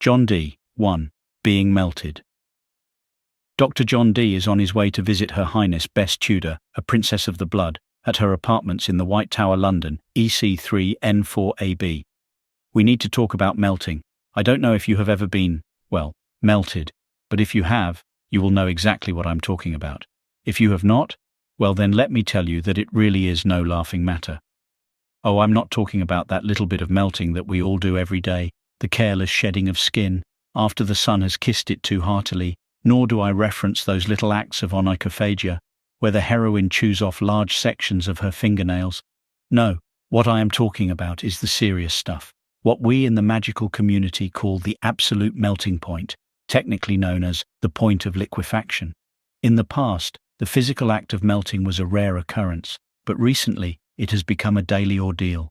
John D. 1. Being melted. Dr. John D. is on his way to visit Her Highness Bess Tudor, a Princess of the Blood, at her apartments in the White Tower, London, EC3N4AB. We need to talk about melting. I don't know if you have ever been, melted, but if you have, you will know exactly what I'm talking about. If you have not, well then let me tell you that it really is no laughing matter. Oh, I'm not talking about that little bit of melting that we all do every day, the careless shedding of skin, after the sun has kissed it too heartily, nor do I reference those little acts of onychophagia, where the heroine chews off large sections of her fingernails. No, what I am talking about is the serious stuff, what we in the magical community call the absolute melting point, technically known as the point of liquefaction. In the past, the physical act of melting was a rare occurrence, but recently it has become a daily ordeal.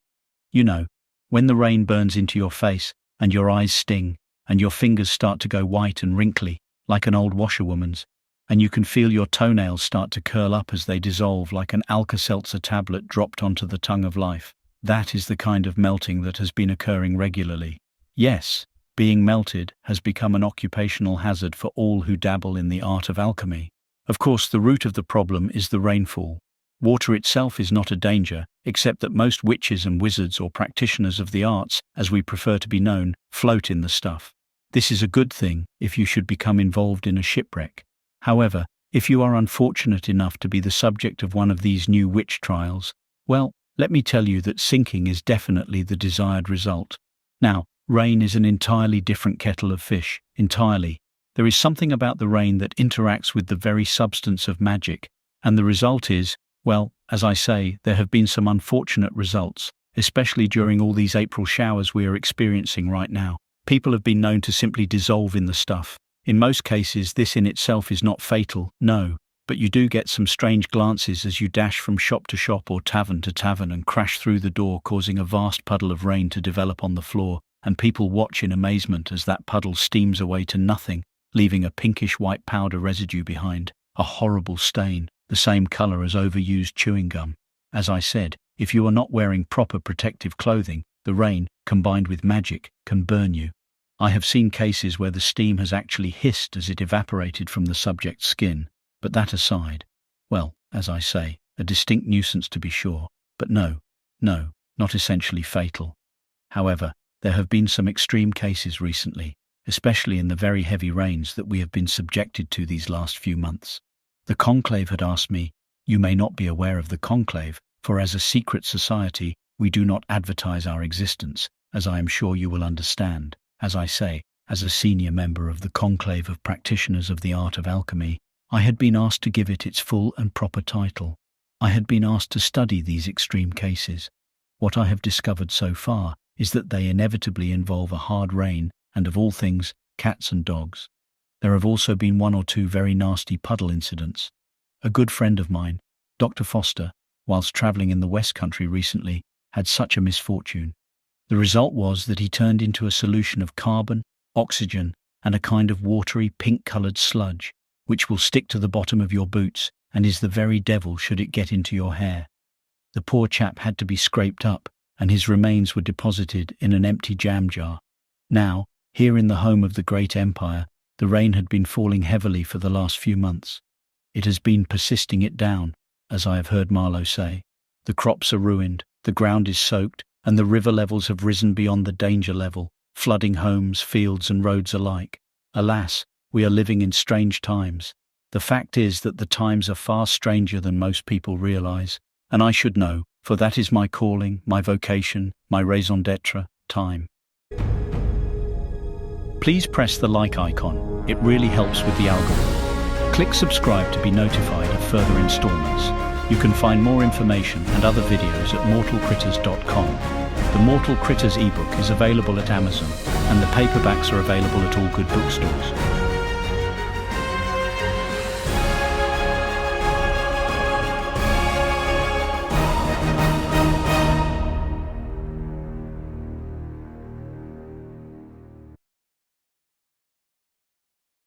You know, when the rain burns into your face, and your eyes sting, and your fingers start to go white and wrinkly, like an old washerwoman's, and you can feel your toenails start to curl up as they dissolve like an Alka-Seltzer tablet dropped onto the tongue of life. That is the kind of melting that has been occurring regularly. Yes, being melted has become an occupational hazard for all who dabble in the art of alchemy. Of course, the root of the problem is the rainfall. Water itself is not a danger, except that most witches and wizards, or practitioners of the arts, as we prefer to be known, float in the stuff. This is a good thing if you should become involved in a shipwreck. However, if you are unfortunate enough to be the subject of one of these new witch trials, well, let me tell you that sinking is definitely the desired result. Now, rain is an entirely different kettle of fish, entirely. There is something about the rain that interacts with the very substance of magic, and the result is, well, as I say, there have been some unfortunate results, especially during all these April showers we are experiencing right now. People have been known to simply dissolve in the stuff. In most cases, this in itself is not fatal, no, but you do get some strange glances as you dash from shop to shop or tavern to tavern and crash through the door, causing a vast puddle of rain to develop on the floor, and people watch in amazement as that puddle steams away to nothing, leaving a pinkish white powder residue behind, a horrible stain, the same color as overused chewing gum. As I said, if you are not wearing proper protective clothing, the rain, combined with magic, can burn you. I have seen cases where the steam has actually hissed as it evaporated from the subject's skin, but that aside, well, as I say, a distinct nuisance to be sure, but no, not essentially fatal. However, there have been some extreme cases recently, especially in the very heavy rains that we have been subjected to these last few months. The Conclave had asked me, "You may not be aware of the Conclave, for as a secret society, we do not advertise our existence, as I am sure you will understand." As I say, as a senior member of the Conclave of Practitioners of the Art of Alchemy, I had been asked to give it its full and proper title. I had been asked to study these extreme cases. What I have discovered so far is that they inevitably involve a hard rain and, of all things, cats and dogs. There have also been one or two very nasty puddle incidents. A good friend of mine, Dr. Foster, whilst travelling in the West Country recently, had such a misfortune. The result was that he turned into a solution of carbon, oxygen, and a kind of watery pink-coloured sludge, which will stick to the bottom of your boots and is the very devil should it get into your hair. The poor chap had to be scraped up, and his remains were deposited in an empty jam jar. Now, here in the home of the great empire, the rain had been falling heavily for the last few months. It has been persisting it down, as I have heard Marlowe say. The crops are ruined, the ground is soaked, and the river levels have risen beyond the danger level, flooding homes, fields, and roads alike. Alas, we are living in strange times. The fact is that the times are far stranger than most people realize, and I should know, for that is my calling, my vocation, my raison d'etre, time. Please press the like icon. It really helps with the algorithm. Click subscribe to be notified of further installments. You can find more information and other videos at mortalcritters.com. The Mortal Critters ebook is available at Amazon, and the paperbacks are available at all good bookstores.